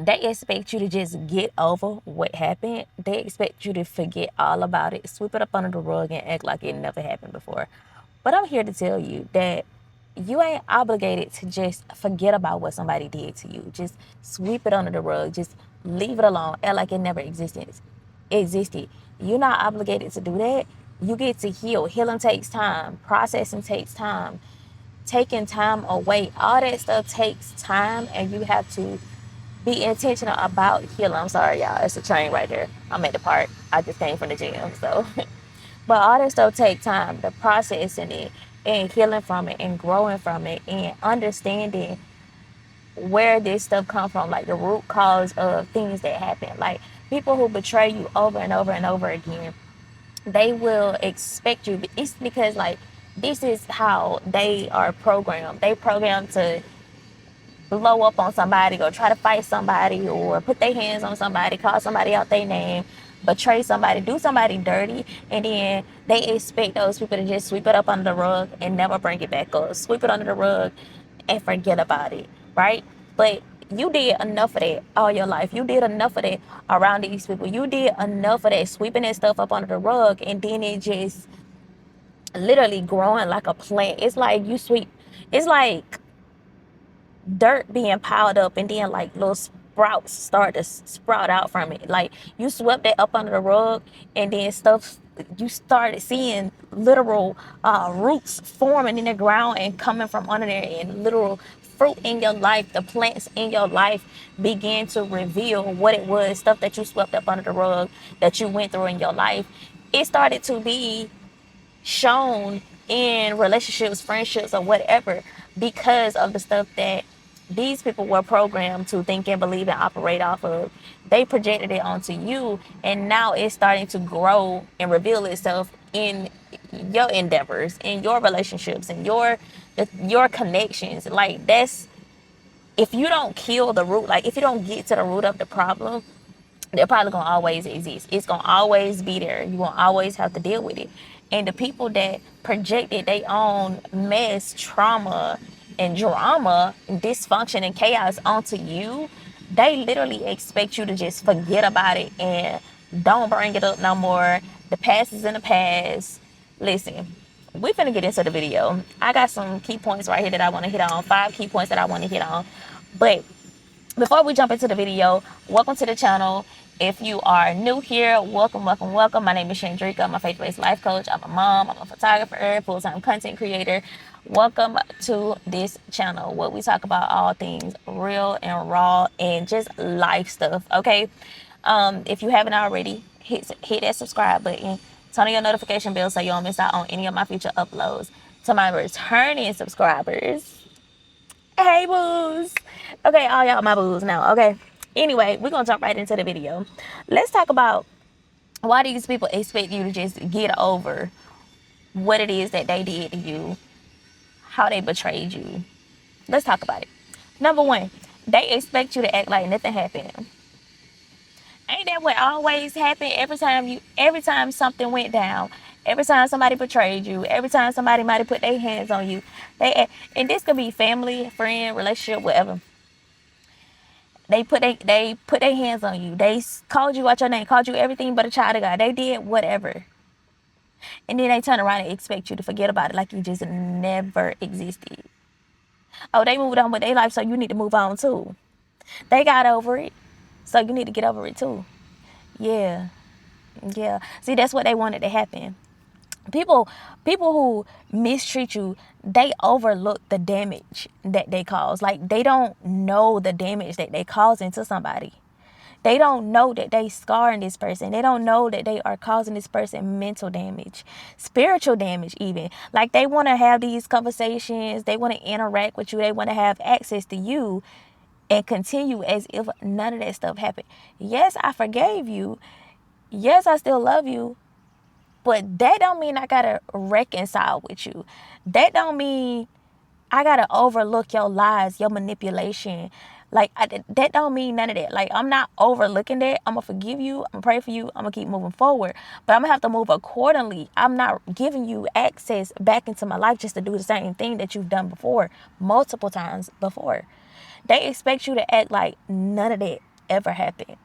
They expect you to just get over what happened. They expect you to forget all about it, sweep it up under the rug, and act like it never happened before. But I'm here to tell you that you ain't obligated to just forget about what somebody did to you. Just sweep it under the rug. Just leave it alone. Act like it never existed. You're not obligated to do that. You get to heal. Healing takes time. Processing takes time. Taking time away. All that stuff takes time, and you have to be intentional about healing. I'm sorry, y'all. It's a train right there. I'm at the park. I just came from the gym, so. But all that stuff takes time. The processing it and healing from it and growing from it and understanding where this stuff comes from, like the root cause of things that happen. Like people who betray you over and over and over again, they will expect you. It's because like this is how they are programmed. They programmed to blow up on somebody or try to fight somebody or put their hands on somebody, call somebody out their name, betray somebody, do somebody dirty, and then they expect those people to just sweep it up under the rug and never bring it back up. Sweep it under the rug and forget about it, right? But you did enough of that all your life. You did enough of that around these people. You did enough of that sweeping that stuff up under the rug, and then it just literally growing like a plant. It's like you sweep, it's like dirt being piled up and then like little sprouts start to sprout out from it. Like you swept that up under the rug and then stuff, you started seeing literal roots forming in the ground and coming from under there, and literal fruit in your life, the plants in your life began to reveal what it was, stuff that you swept up under the rug that you went through in your life. It started to be shown in relationships, friendships, or whatever, because of the stuff that these people were programmed to think and believe and operate off of. They projected it onto you, and now it's starting to grow and reveal itself in your endeavors, in your relationships, and your connections. Like that's, if you don't kill the root, like if you don't get to the root of the problem, they're probably gonna always exist. It's gonna always be there. You gonna always have to deal with it. And the people that projected their own mess, trauma, and drama, and dysfunction and chaos onto you, they literally expect you to just forget about it and don't bring it up no more. The past is in the past. Listen, we finna get into the video. I got some key points right here that I want to hit on. 5 key points that I want to hit on. But before we jump into the video, welcome to the channel. If you are new here, welcome. My name is Shandricka. I'm a faith-based life coach. I'm a mom. I'm a photographer, full-time content creator. Welcome to this channel where we talk about all things real and raw and just life stuff, okay? If you haven't already, hit that subscribe button. Turn on your notification bell so you don't miss out on any of my future uploads. To my returning subscribers, hey boos. Okay, all y'all my boos now. Okay, anyway, we're gonna jump right into the video. Let's talk about why these people expect you to just get over what it is that they did to you, how they betrayed you. Let's talk about it. Number 1, they expect you to act like nothing happened. Ain't that what always happened? Every time something went down, every time somebody betrayed you, every time somebody might have put their hands on you, and this could be family, friend, relationship, whatever. They put their hands on you. They called you out your name, called you everything but a child of God. They did whatever, and then they turn around and expect you to forget about it like you just never existed. Oh, they moved on with their life, so you need to move on too. They got over it, so you need to get over it too. Yeah. See, that's what they wanted to happen. People who mistreat you, they overlook the damage that they cause. Like they don't know the damage that they causing to somebody. They don't know that they scarring this person. They don't know that they are causing this person mental damage, spiritual damage even. Like they want to have these conversations. They want to interact with you. They want to have access to you and continue as if none of that stuff happened. Yes, I forgave you. Yes, I still love you. But that don't mean I gotta reconcile with you. That don't mean I gotta overlook your lies, your manipulation. Like, that don't mean none of that. Like, I'm not overlooking that. I'm gonna forgive you. I'm gonna pray for you. I'm gonna keep moving forward. But I'm gonna have to move accordingly. I'm not giving you access back into my life just to do the same thing that you've done before, multiple times before. They expect you to act like none of that. ever happened.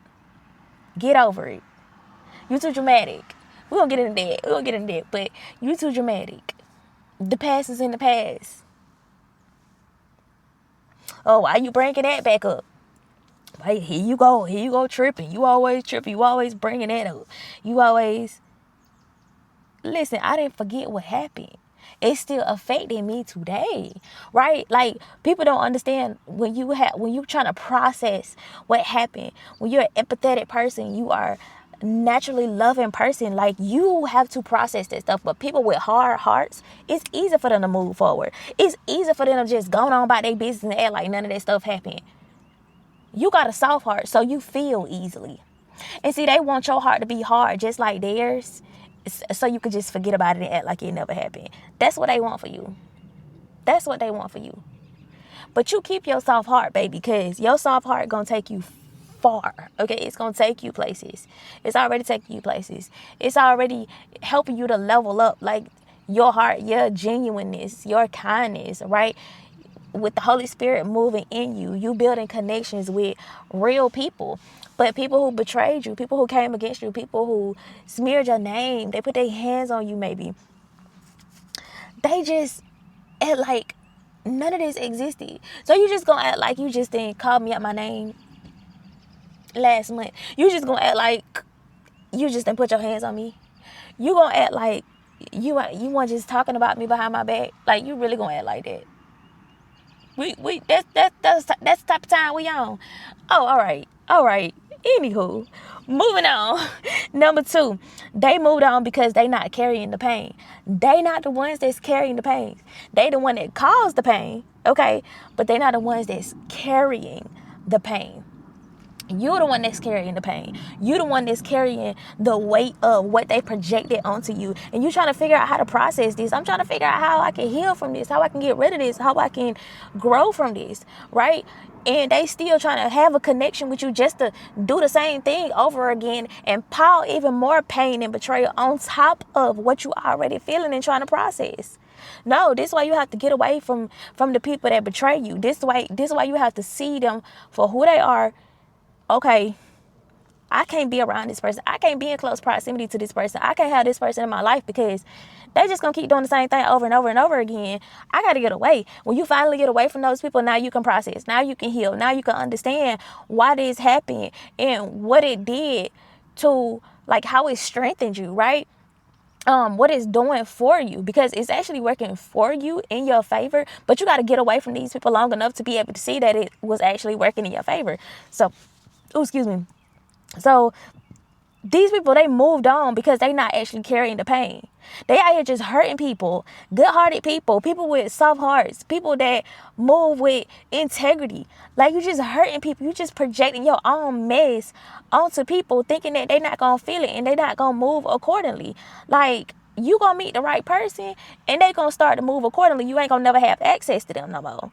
Get over it. You too dramatic. We're going to get into that. But you too dramatic. The past is in the past. Oh, why you bringing that back up? Hey, here you go tripping. You always tripping. You always bringing that up. You always... Listen, I didn't forget what happened. It's still affecting me today, right? Like, people don't understand when you trying to process what happened. When you're an empathetic person, you are naturally loving person. Like, you have to process that stuff. But people with hard hearts, it's easy for them to move forward. It's easy for them to just go on about their business and act like none of that stuff happened. You got a soft heart, so you feel easily. And see, they want your heart to be hard just like theirs, so you could just forget about it and act like it never happened. That's what they want for you. That's what they want for you. But you keep your soft heart, baby, because your soft heart gonna take you far. Okay, it's gonna take you places. It's already taking you places. It's already helping you to level up, like your heart, your genuineness, your kindness, right? With the Holy Spirit moving in you, you building connections with real people. But people who betrayed you, people who came against you, people who smeared your name, they put their hands on you maybe. They just act like none of this existed. So you just gonna act like you just didn't call me out my name last month. You just gonna act like you just didn't put your hands on me. You gonna act like you weren't just talking about me behind my back. Like, you really gonna act like that. That's the type of time we on. Oh, all right. Anywho, moving on. Number 2, they moved on because they not carrying the pain. They not the ones that's carrying the pain. They the one that caused the pain, okay? But they not the ones that's carrying the pain. You're the one that's carrying the pain. You're the one that's carrying the weight of what they projected onto you. And you trying to figure out how to process this. I'm trying to figure out how I can heal from this, how I can get rid of this, how I can grow from this, right? And they still trying to have a connection with you just to do the same thing over again and pile even more pain and betrayal on top of what you already feeling and trying to process. No, this is why you have to get away from the people that betray you. This is why you have to see them for who they are. Okay, I can't be around this person. I can't be in close proximity to this person. I can't have this person in my life because they just gonna keep doing the same thing over and over and over again. I gotta get away. When you finally get away from those people, now you can process. Now you can heal. Now you can understand why this happened and what it did to, like, how it strengthened you, right? What it's doing for you, because it's actually working for you in your favor. But you got to get away from these people long enough to be able to see that it was actually working in your favor. So, excuse me. So these people, they moved on because they not actually carrying the pain. They out here just hurting people, good-hearted people, people with soft hearts, people that move with integrity. Like, you just hurting people. You just projecting your own mess onto people, thinking that they're not going to feel it and they're not going to move accordingly. Like, you going to meet the right person and they going to start to move accordingly. You ain't going to never have access to them no more.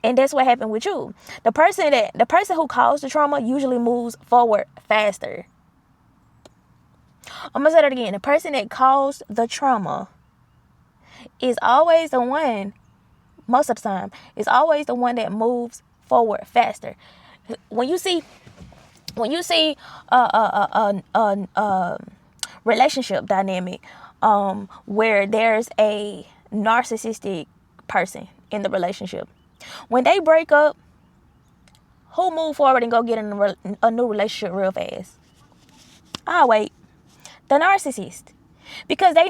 And that's what happened with you. The person who caused the trauma usually moves forward faster. I'm going to say that again. The person that caused the trauma is always the one, most of the time, is always the one that moves forward faster. When you see a relationship dynamic where there's a narcissistic person in the relationship, when they break up, who move forward and go get in a new relationship real fast? Wait. The narcissist. Because they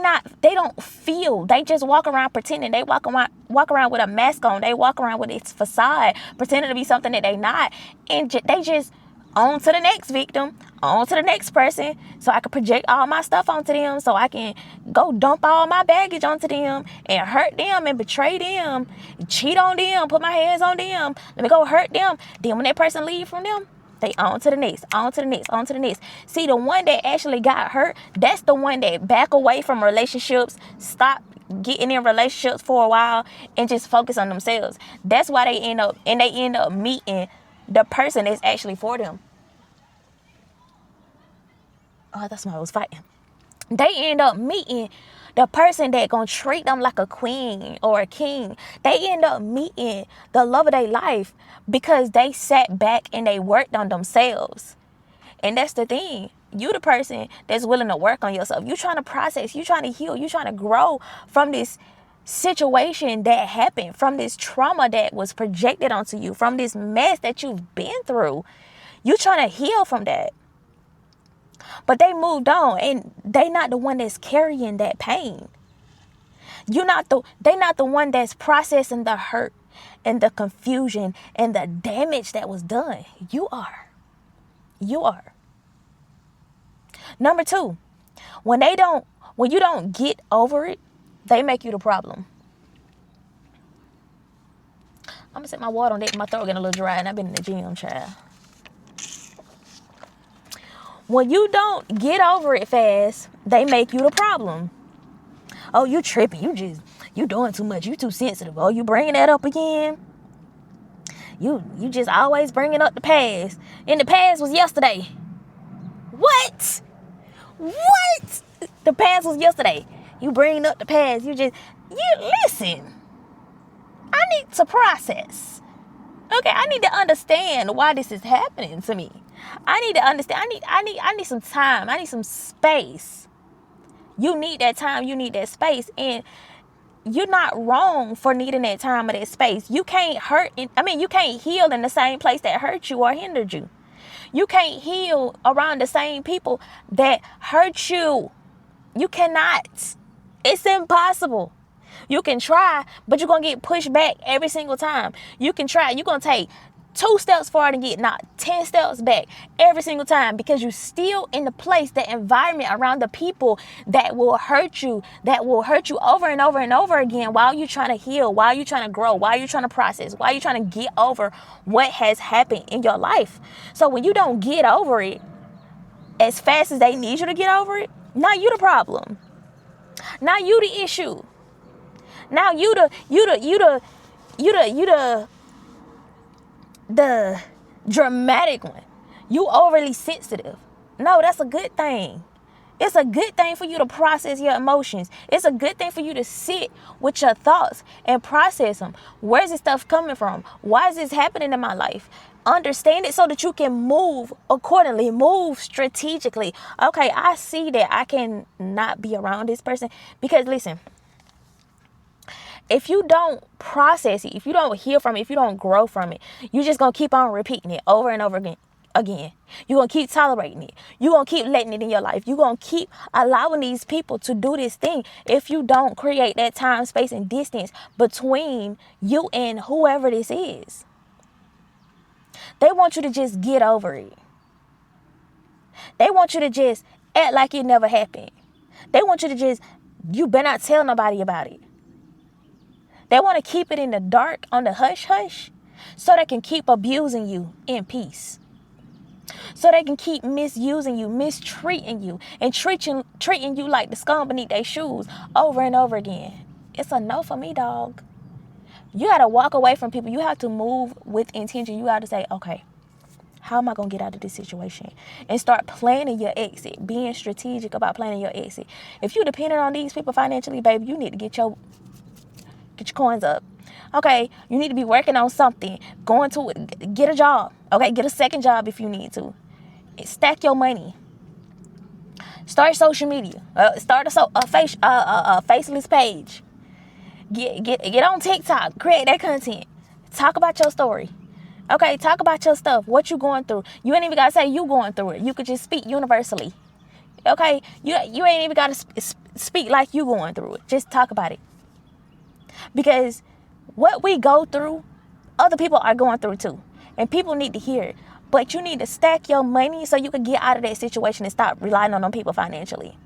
don't feel. They just walk around pretending. They walk around with a mask on. They walk around with its facade, pretending to be something that they not. And they just on to the next victim, on to the next person, so I can project all my stuff onto them, so I can go dump all my baggage onto them and hurt them and betray them, cheat on them, put my hands on them, let me go hurt them. Then when that person leave from them, they on to the next, on to the next, on to the next. See, the one that actually got hurt, that's the one that back away from relationships, stop getting in relationships for a while, and just focus on themselves. That's why they end up meeting the person that's actually for them. Oh, that's why I was fighting. They end up meeting The person that gonna treat them like a queen or a king, they end up meeting the love of their life because they sat back and they worked on themselves. And that's the thing. You the person that's willing to work on yourself. You trying to process, you trying to heal, you trying to grow from this situation that happened, from this trauma that was projected onto you, from this mess that you've been through. You trying to heal from that. But they moved on, and they not the one that's carrying that pain. They not the one that's processing the hurt and the confusion and the damage that was done. You are. Number 2, when you don't get over it, they make you the problem. I'm gonna set my water on that. My throat getting a little dry, and I've been in the gym, child. When you don't get over it fast, they make you the problem. Oh, you tripping. You doing too much. You too sensitive. Oh, you bringing that up again. You just always bringing up the past. And the past was yesterday. What? The past was yesterday. You bringing up the past. You listen. I need to process. Okay, I need to understand why this is happening to me. I need to understand. I need some time. I need some space. You need that time. You need that space. And you're not wrong for needing that time or that space. You can't you can't heal in the same place that hurt you or hindered you. You can't heal around the same people that hurt you. You cannot. It's impossible. You can try, but you're going to get pushed back every single time. You can try. You're going to take 2 steps forward and get knocked 10 steps back every single time because you're still in the place, the environment around the people that will hurt you over and over and over again while you're trying to heal, while you're trying to grow, while you're trying to process, while you're trying to get over what has happened in your life. So when you don't get over it as fast as they need you to get over it, now you the problem. Now you the issue. Now you the dramatic one. You overly sensitive. No, that's a good thing. It's a good thing for you to process your emotions. It's a good thing for you to sit with your thoughts and process them. Where's this stuff coming from? Why is this happening in my life? Understand it so that you can move accordingly, move strategically. Okay, I see that I can not be around this person because listen, if you don't process it, if you don't heal from it, if you don't grow from it, you're just going to keep on repeating it over and over again. You're going to keep tolerating it. You're going to keep letting it in your life. You're going to keep allowing these people to do this thing if you don't create that time, space, and distance between you and whoever this is. They want you to just get over it. They want you to just act like it never happened. They want you better not tell nobody about it. They want to keep it in the dark, on the hush-hush, so they can keep abusing you in peace. So they can keep misusing you, mistreating you, and treating you like the scum beneath their shoes over and over again. It's a no for me, dog. You got to walk away from people. You have to move with intention. You got to say, okay, how am I going to get out of this situation? And start planning your exit, being strategic about planning your exit. If you're dependent on these people financially, baby, you need to get your coins up. Okay, you need to be working on something, going to it, get a job. Okay, get a second job if you need to. Stack your money. Start social media. Start a faceless page. Get on TikTok. Create that content. Talk about your story. Okay, talk about your stuff. What you going through. You ain't even gotta say you going through it. You could just speak universally. Okay, you ain't even gotta speak like you going through it. Just talk about it. Because what we go through, other people are going through too. And people need to hear it. But you need to stack your money so you can get out of that situation and stop relying on them people financially.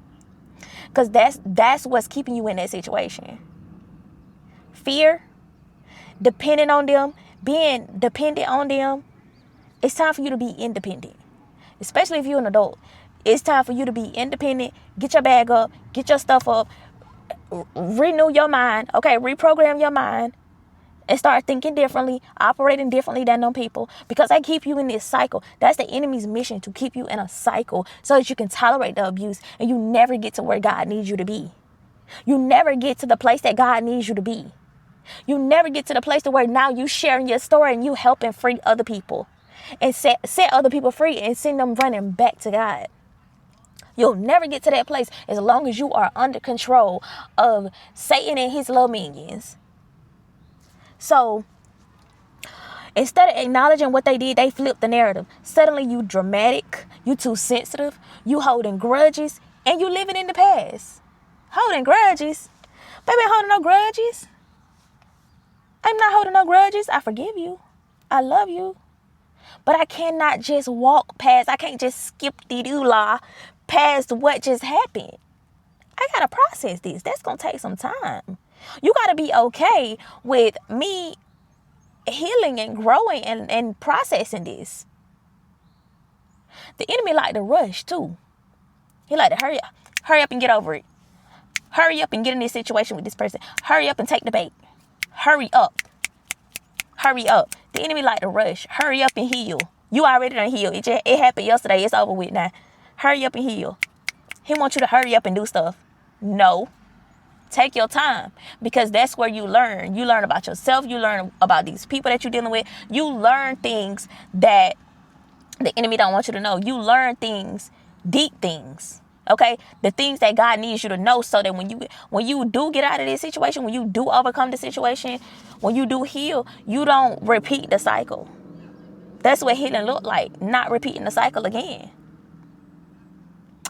Because that's what's keeping you in that situation. Fear, depending on them, being dependent on them. It's time for you to be independent. Especially if you're an adult. It's time for you to be independent. Get your bag up. Get your stuff up. Renew your mind. Okay, reprogram your mind. And start thinking differently, operating differently than them people. Because they keep you in this cycle. That's the enemy's mission, to keep you in a cycle so that you can tolerate the abuse and you never get to where God needs you to be. You never get to the place that God needs you to be. You never get to the place to where now you sharing your story and you helping free other people and set other people free and send them running back to God. You'll never get to that place as long as you are under control of Satan and his little minions. So instead of acknowledging what they did, they flipped the narrative. Suddenly you dramatic, you too sensitive, you holding grudges, and you living in the past. Holding grudges? Baby, I'm holding no grudges. I'm not holding no grudges. I forgive you. I love you. But I cannot just walk past. I can't just skip the doula past what just happened. I got to process this. That's going to take some time. You got to be okay with me healing and growing and processing this. The enemy like to rush too. He like to hurry up and get over it. Hurry up and get in this situation with this person. Hurry up and take the bait. Hurry up. Hurry up. The enemy like to rush. Hurry up and heal. You already done healed. It happened yesterday. It's over with now. Hurry up and heal. He wants you to hurry up and do stuff. No. Take your time, because that's where you learn. You learn about yourself. You learn about these people that you're dealing with. You learn things that the enemy don't want you to know. You learn things, deep things. Okay, the things that God needs you to know, so that when you do get out of this situation, when you do overcome the situation, when you do heal, you don't repeat the cycle. That's what healing look like. Not repeating the cycle again.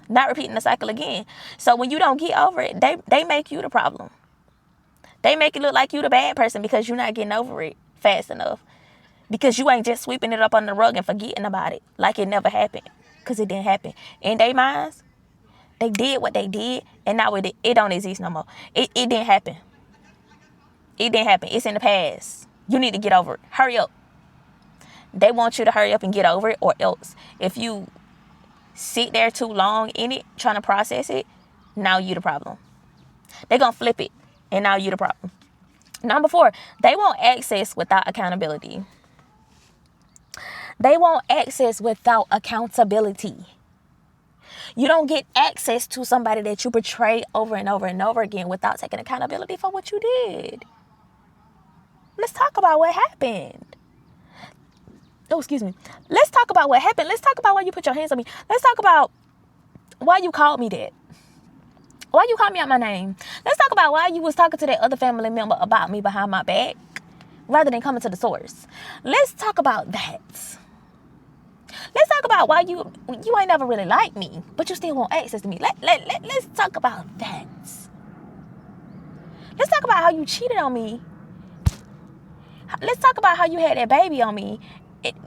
Not repeating the cycle again. So when you don't get over it, they make you the problem. They make it look like you the bad person because you're not getting over it fast enough. Because you ain't just sweeping it up on the rug and forgetting about it like it never happened. Because it didn't happen. In their minds, they did what they did, and now it don't exist no more. It didn't happen. It didn't happen. It's in the past. You need to get over it. Hurry up. They want you to hurry up and get over it, or else if you sit there too long in it trying to process it, now you the problem. They're going to flip it, and now you the problem. Number 4, they want access without accountability. They want access without accountability. You don't get access to somebody that you betray over and over and over again without taking accountability for what you did. Let's talk about what happened. Oh, excuse me. Let's talk about what happened. Let's talk about why you put your hands on me. Let's talk about why you called me that. Why you called me out my name. Let's talk about why you was talking to that other family member about me behind my back rather than coming to the source. Let's talk about that. Let's talk about why you ain't never really liked me, but you still want access to me. Let's talk about that. Let's talk about how you cheated on me. Let's talk about how you had that baby on me.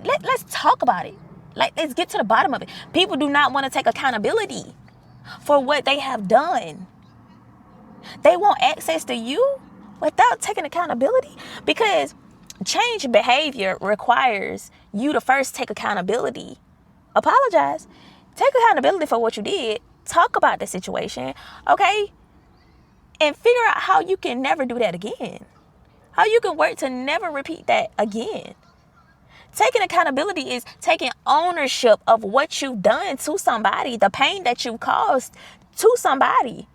Let's talk about it. Let's get to the bottom of it. People do not want to take accountability for what they have done. They want access to you without taking accountability, because change behavior requires you to first take accountability. Apologize. Take accountability for what you did. Talk about the situation, okay? And figure out how you can never do that again. How you can work to never repeat that again. Taking accountability is taking ownership of what you've done to somebody, the pain that you caused to somebody,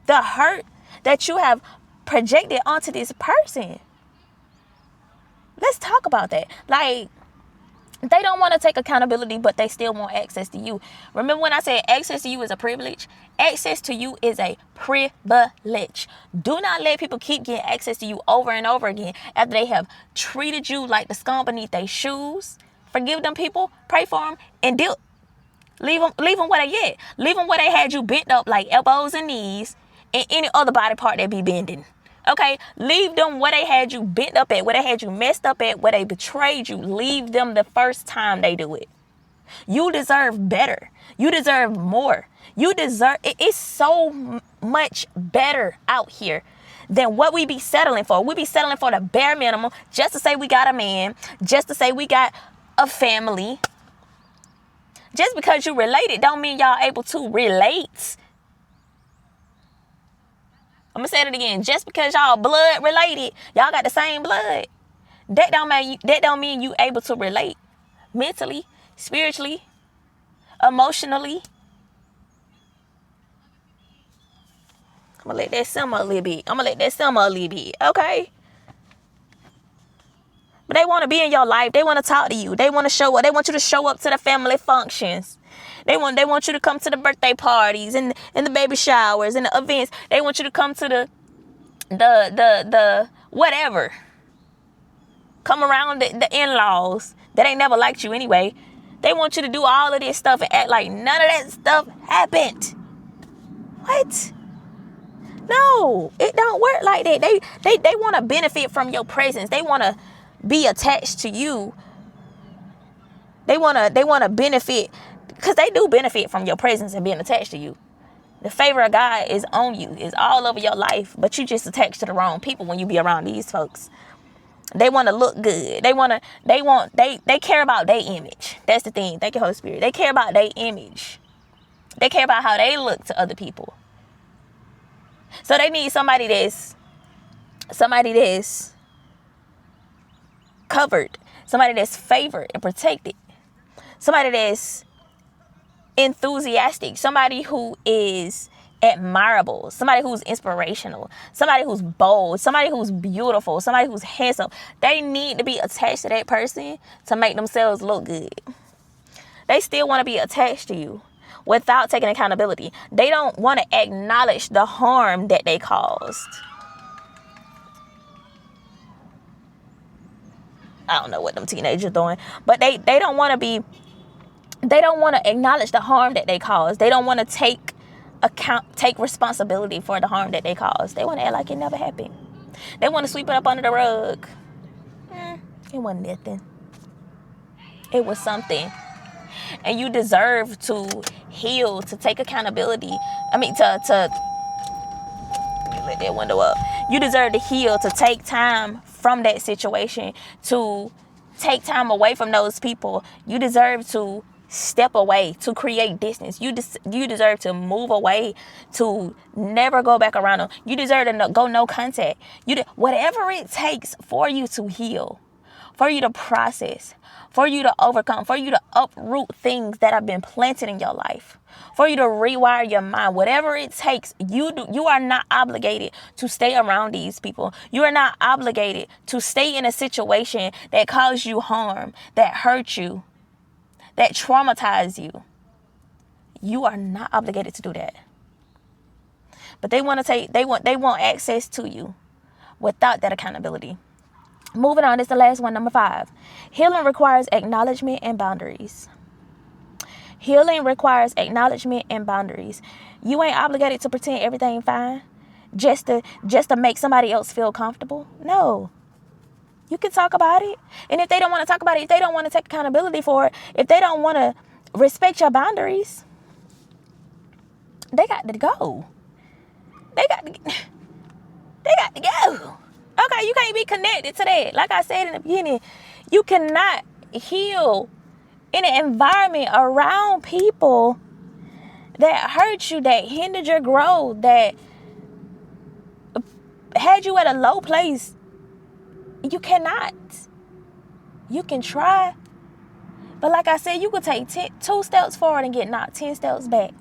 the hurt that you have projected onto this person. Let's talk about that. They don't want to take accountability, but they still want access to you. Remember when I said access to you is a privilege? Access to you is a privilege. Do not let people keep getting access to you over and over again after they have treated you like the scum beneath their shoes. Forgive them people, pray for them, and dip. Leave them where they at. Leave them where they had you bent up like elbows and knees and any other body part that be bending. Okay, leave them where they had you bent up at, where they had you messed up at, where they betrayed you. Leave them the first time they do it. You deserve better. You deserve more. You deserve, it's so much better out here than what we be settling for. We be settling for the bare minimum just to say we got a man, just to say we got a family. Just because you related don't mean y'all able to relate. I'm gonna say it again. Just because y'all blood related, y'all got the same blood, that don't mean you able to relate mentally, spiritually, emotionally. I'm gonna let that simmer a little bit. Okay? But they want to be in your life. They want to talk to you. They want to show up. They want you to show up to the family functions. They want you to come to the birthday parties and the baby showers and the events. They want you to come to the whatever. Come around the in-laws that ain't never liked you anyway. They want you to do all of this stuff and act like none of that stuff happened. What? No, it don't work like that. They want to benefit from your presence. They want to be attached to you. They want to benefit, because they do benefit from your presence and being attached to you. The favor of God is on you, is all over your life, but you just attached to the wrong people when you be around these folks. They want to look good. They care about their image. That's the thing. Thank you, Holy Spirit. They care about their image. They care about how they look to other people. So they need somebody that's covered, somebody that's favored and protected, somebody that's enthusiastic, somebody who is admirable, somebody who's inspirational, somebody who's bold, somebody who's beautiful, somebody who's handsome. They need to be attached to that person to make themselves look good. They still want to be attached to you without taking accountability. They don't want to acknowledge the harm that they caused. I don't know what them teenagers doing, but they don't want to acknowledge the harm that they caused. They don't want to take responsibility for the harm that they caused. They want to act like it never happened. They want to sweep it up under the rug. It wasn't nothing. It was something. And you deserve to heal, to take accountability. I mean, to let that window up. You deserve to heal, to take time from that situation, to take time away from those people. You deserve to step away, to create distance. You deserve to move away, to never go back around them. You deserve to go no contact. Whatever it takes for you to heal, for you to process, for you to overcome, for you to uproot things that have been planted in your life, for you to rewire your mind, whatever it takes. You are not obligated to stay around these people. You are not obligated to stay in a situation that caused you harm, that hurt you, that traumatized you. You are not obligated to do that. But they want access to you without that accountability. Moving on, this is the last one, number 5. Healing requires acknowledgement and boundaries. Healing requires acknowledgement and boundaries. You ain't obligated to pretend everything fine just to make somebody else feel comfortable. No. You can talk about it. And if they don't want to talk about it, if they don't want to take accountability for it, if they don't want to respect your boundaries, they got to go. They got to go. Okay, you can't be connected to that. Like I said in the beginning, you cannot heal in an environment around people that hurt you, that hindered your growth, that had you at a low place. You cannot. You can try, but like I said, you could take 2 steps forward and get knocked 10 steps back,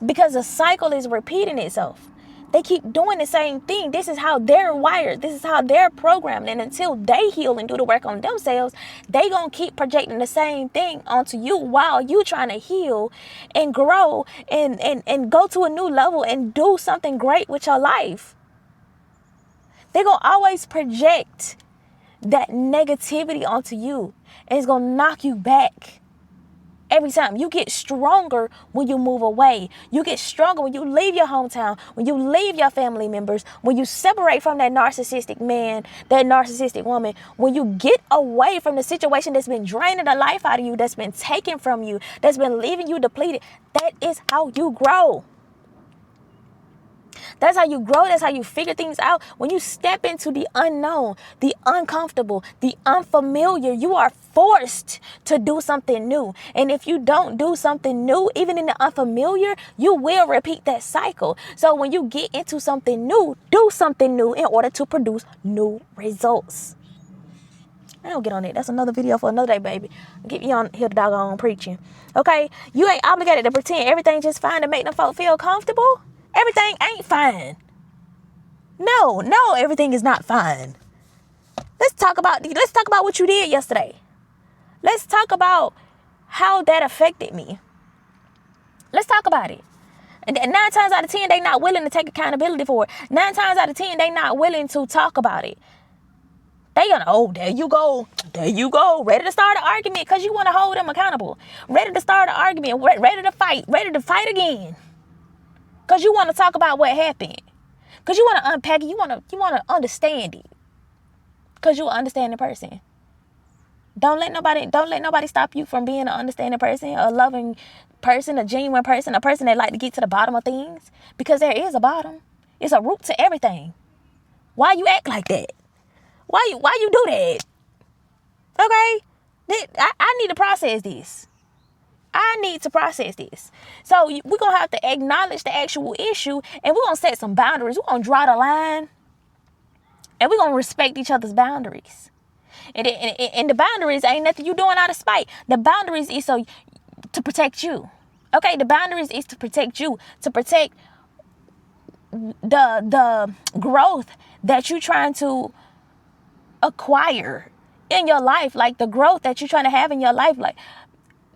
because the cycle is repeating itself. They keep doing the same thing. This is how they're wired. This is how they're programmed. And until they heal and do the work on themselves, they gonna keep projecting the same thing onto you while you trying to heal and grow and go to a new level and do something great with your life. They're gonna always project that negativity onto you, and it's gonna knock you back. Every time. You get stronger when you move away. You get stronger when you leave your hometown, when you leave your family members, when you separate from that narcissistic man, that narcissistic woman, when you get away from the situation that's been draining the life out of you, that's been taken from you, that's been leaving you depleted. That is how you grow. That's how you grow. That's how you figure things out. When you step into the unknown, the uncomfortable, the unfamiliar, you are forced to do something new. And if you don't do something new, even in the unfamiliar, you will repeat that cycle. So when you get into something new, do something new in order to produce new results. I don't get on it. That's another video for another day, baby. Get me on here, the doggone preaching. Okay? You ain't obligated to pretend everything's just fine to make them folk feel comfortable. Everything ain't fine. No, everything is not fine. Let's talk about what you did yesterday. Let's talk about how that affected me. Let's talk about it. And 9 times out of 10, they not willing to take accountability for it. 9 times out of 10, they not willing to talk about it. They gonna, oh, there you go, ready to start an argument because you want to hold them accountable. Ready to start an argument, ready to fight again. Because you want to talk about what happened. Because you want to unpack it, you want to understand it. Because you're an understanding person. Don't let nobody stop you from being an understanding person, a loving person, a genuine person, a person that like to get to the bottom of things. Because there is a bottom. It's a root to everything. Why you act like that? Why you do that? Okay? I need to process this. I need to process this. So we're going to have to acknowledge the actual issue, and we're going to set some boundaries. We're going to draw the line, and we're going to respect each other's boundaries. And the boundaries ain't nothing you doing out of spite. The boundaries is so to protect you. Okay? The boundaries is to protect you, to protect the growth that you're trying to acquire in your life, like the growth that you're trying to have in your life. Like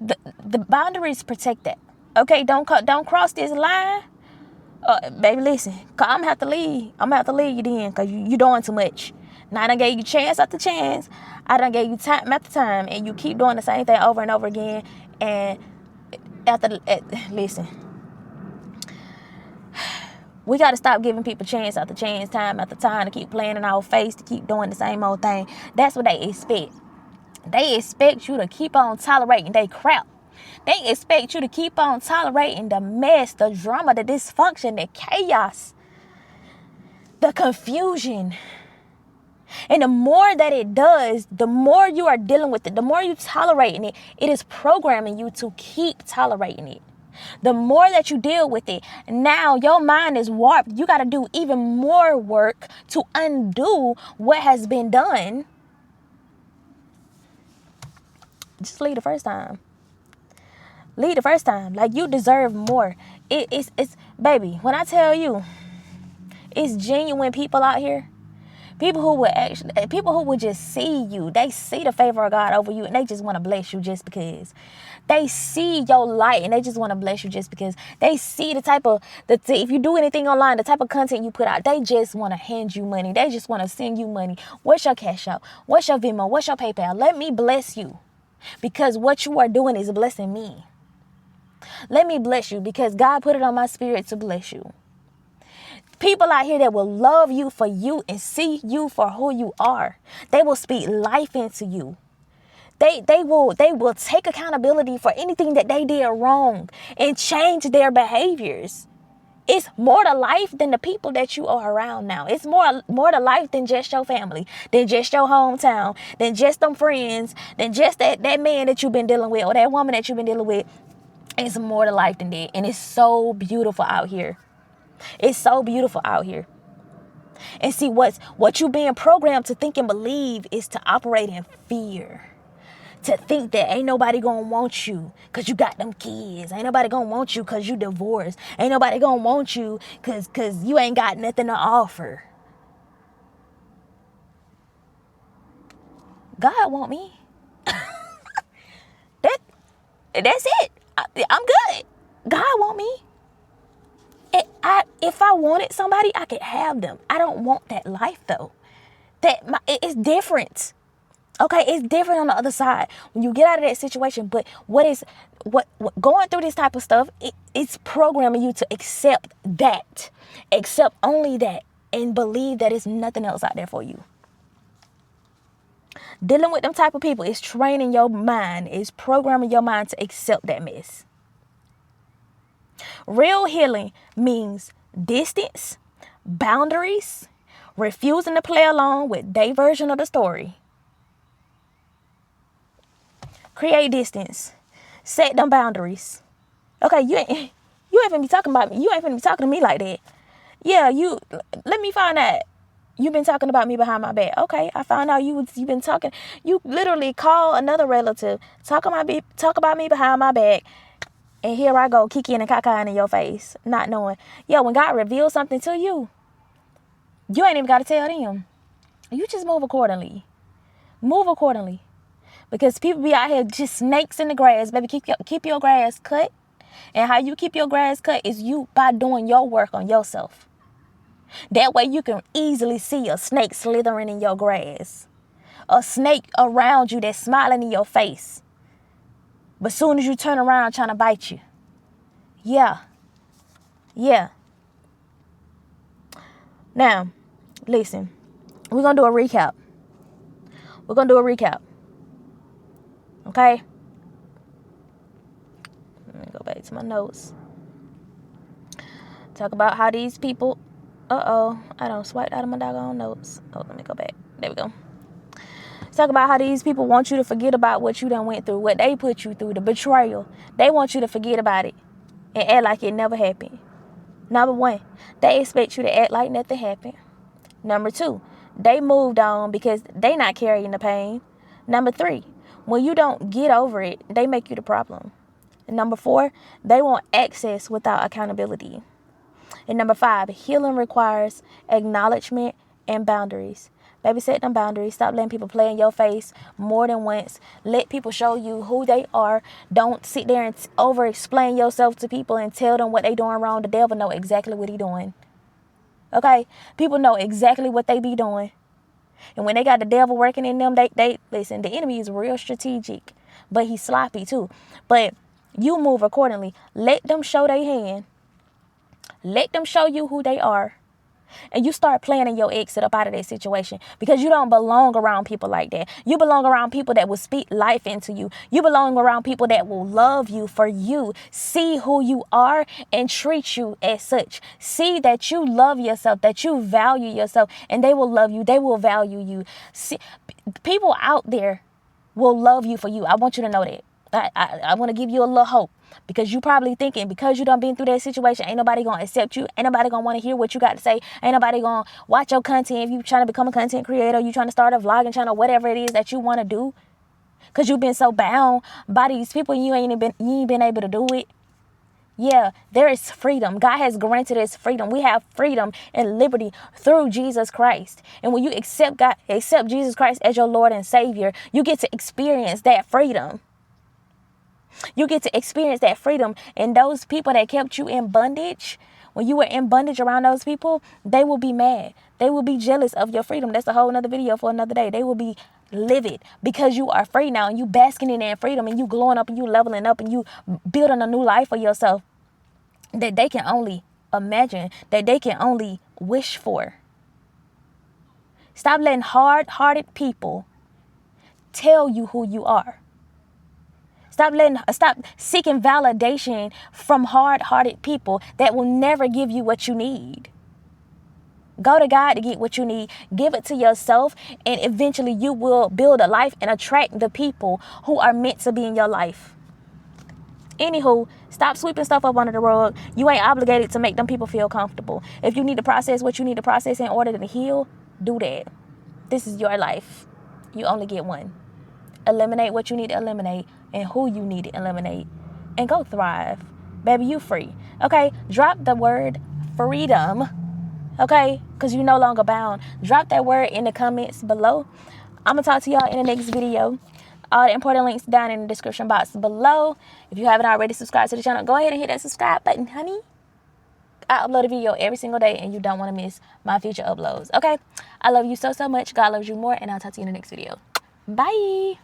the boundaries protect that. Okay, don't cross this line. Baby, listen, cause I'm gonna have to leave you then, because you doing too much. Now I done gave you chance after chance. I done gave you time after time, and you keep doing the same thing over and over again. And listen, we got to stop giving people chance after chance, time after time, to keep playing in our face, to keep doing the same old thing. That's what they expect. They expect you to keep on tolerating they crap. They expect you to keep on tolerating the mess, the drama, the dysfunction, the chaos, the confusion. And the more that it does, the more you are dealing with it, the more you tolerating it, it is programming you to keep tolerating it. The more that you deal with it, now your mind is warped. You got to do even more work to undo what has been done. Just leave the first time. Leave the first time. Like, you deserve more. It's baby, when I tell you, it's genuine people out here. People who would just see you. They see the favor of God over you, and they just want to bless you just because. They see your light, and they just want to bless you just because. They see if you do anything online, the type of content you put out, they just want to hand you money. They just want to send you money. What's your Cash App? What's your Venmo? What's your PayPal? Let me bless you, because what you are doing is blessing me. Let me bless you, because God put it on my spirit to bless you. People out here that will love you for you and see you for who you are. They will speak life into you. They will take accountability for anything that they did wrong and change their behaviors. It's more to life than the people that you are around now. It's more to life than just your family, than just your hometown, than just them friends, than just that man that you've been dealing with, or that woman that you've been dealing with. It's more to life than that. And it's so beautiful out here. It's so beautiful out here. And see, what you being programmed to think and believe is to operate in fear. To think that ain't nobody gonna want you because you got them kids. Ain't nobody gonna want you because you divorced. Ain't nobody gonna want you because you ain't got nothing to offer. God want me. That's it. I'm good. God want me. If I wanted somebody, I could have them. I don't want that life though. It's different. Okay, it's different on the other side when you get out of that situation. But what going through this type of stuff, it's programming you to accept only that, and believe that it's nothing else out there for you. Dealing with them type of people is training your mind, is programming your mind to accept that mess. Real healing means distance, boundaries, refusing to play along with their version of the story. Create distance. Set them boundaries. Okay, you ain't finna be talking about me. You ain't finna be talking to me like that. Yeah, let me find out. You've been talking about me behind my back. Okay, I found out you've been talking. You literally call another relative, talk about me behind my back, And here I go, kicking and caca in your face, not knowing. Yeah, when God reveals something to you, you ain't even got to tell them. You just move accordingly. Move accordingly. Because people be out here just snakes in the grass. Baby, keep your grass cut. And how you keep your grass cut is you by doing your work on yourself. That way you can easily see a snake slithering in your grass. A snake around you that's smiling in your face. But soon as you turn around trying to bite you. Yeah. Now, listen. We're going to do a recap. Okay? Let me go back to my notes. Talk about how these people... I don't swipe out of my doggone notes. Oh, let me go back. There we go. Talk about how these people want you to forget about what you done went through, what they put you through, the betrayal. They want you to forget about it and act like it never happened. Number one, they expect you to act like nothing happened. Number two, they moved on because they not carrying the pain. Number three, when you don't get over it, they make you the problem. And number four, they want access without accountability. And number five, healing requires acknowledgement and boundaries. Baby, set them boundaries. Stop letting people play in your face more than once. Let people show you who they are. Don't sit there and over-explain yourself to people and tell them what they doing wrong. The devil know exactly what he doing. Okay? People know exactly what they be doing. And when they got the devil working in them, they listen, the enemy is real strategic. But he's sloppy too. But you move accordingly. Let them show their hand. Let them show you who they are. And you start planning your exit up out of that situation because you don't belong around people like that. You belong around people that will speak life into you. You belong around people that will love you for you, see who you are and treat you as such. See that you love yourself, that you value yourself, and they will love you. They will value you. See, people out there will love you for you. I want you to know that. I want to give you a little hope because you probably thinking because you done been through that situation, ain't nobody going to accept you. Ain't nobody going to want to hear what you got to say. Ain't nobody going to watch your content. If you trying to become a content creator, you trying to start a vlogging channel, whatever it is that you want to do, because you've been so bound by these people and you ain't been able to do it. Yeah, there is freedom. God has granted us freedom. We have freedom and liberty through Jesus Christ. And when you accept Jesus Christ as your Lord and Savior, you get to experience that freedom. You get to experience that freedom. And those people that kept you in bondage, when you were in bondage around those people, they will be mad. They will be jealous of your freedom. That's a whole nother video for another day. They will be livid because you are free now and you basking in that freedom and you glowing up and you leveling up and you building a new life for yourself that they can only imagine, that they can only wish for. Stop letting hard-hearted people tell you who you are. Stop seeking validation from hard-hearted people that will never give you what you need. Go to God to get what you need. Give it to yourself, and eventually you will build a life and attract the people who are meant to be in your life. Anywho, stop sweeping stuff up under the rug. You ain't obligated to make them people feel comfortable. If you need to process what you need to process in order to heal, do that. This is your life. You only get one. Eliminate what you need to eliminate and who you need to eliminate, and go thrive. Baby, you free. Okay? Drop the word freedom. Okay? Because you're no longer bound. Drop that word in the comments below. I'm going to talk to y'all in the next video. All the important links down in the description box below. If you haven't already subscribed to the channel, go ahead and hit that subscribe button, honey. I upload a video every single day and you don't want to miss my future uploads. Okay? I love you so much. God loves you more, and I'll talk to you in the next video. Bye.